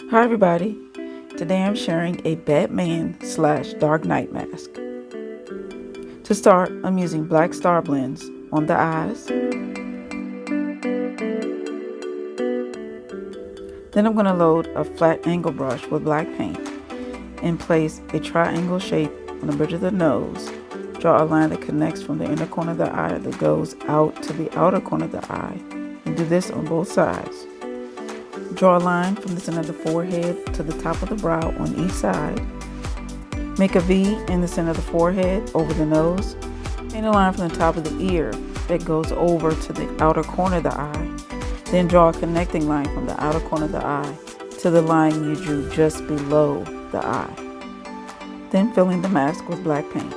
Hi everybody, today I'm sharing a Batman / Dark Knight mask. To start, I'm using black Starblends on the eyes. Then I'm going to load a flat angle brush with black paint and place a triangle shape on the bridge of the nose. Draw a line that connects from the inner corner of the eye that goes out to the outer corner of the eye, and do this on both sides. Draw a line from the center of the forehead to the top of the brow on each side. Make a V in the center of the forehead over the nose. Paint a line from the top of the ear that goes over to the outer corner of the eye. Then draw a connecting line from the outer corner of the eye to the line you drew just below the eye. Then fill in the mask with black paint.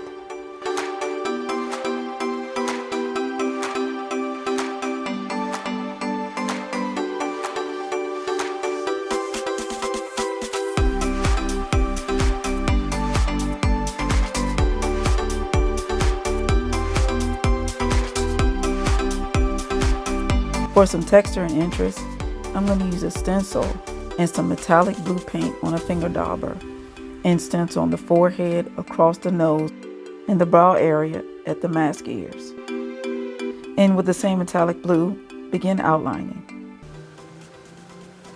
For some texture and interest, I'm going to use a stencil and some metallic blue paint on a finger dauber, and stencil on the forehead, across the nose, and the brow area at the mask ears. And with the same metallic blue, begin outlining.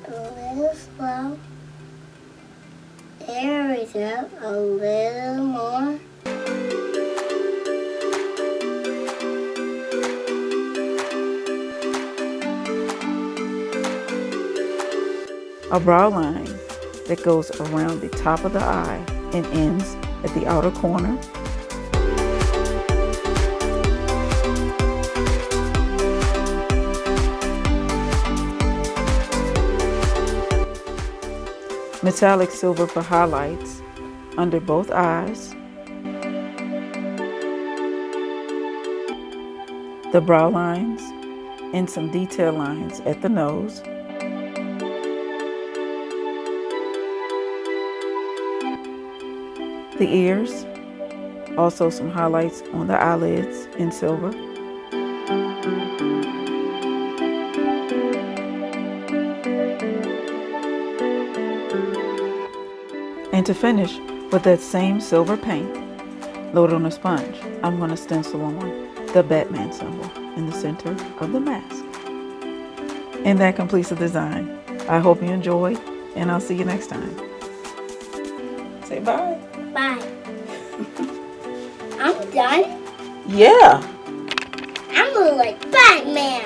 A little slow. There we go. A little more. A brow line that goes around the top of the eye and ends at the outer corner. Metallic silver for highlights under both eyes. The brow lines and some detail lines at the nose. The ears, also some highlights on the eyelids in silver. And to finish, with that same silver paint loaded on a sponge, I'm going to stencil on the Batman symbol in the center of the mask. And that completes the design. I hope you enjoy, and I'll see you next time. Say bye. Bye. I'm done. Yeah. I'm gonna like Batman.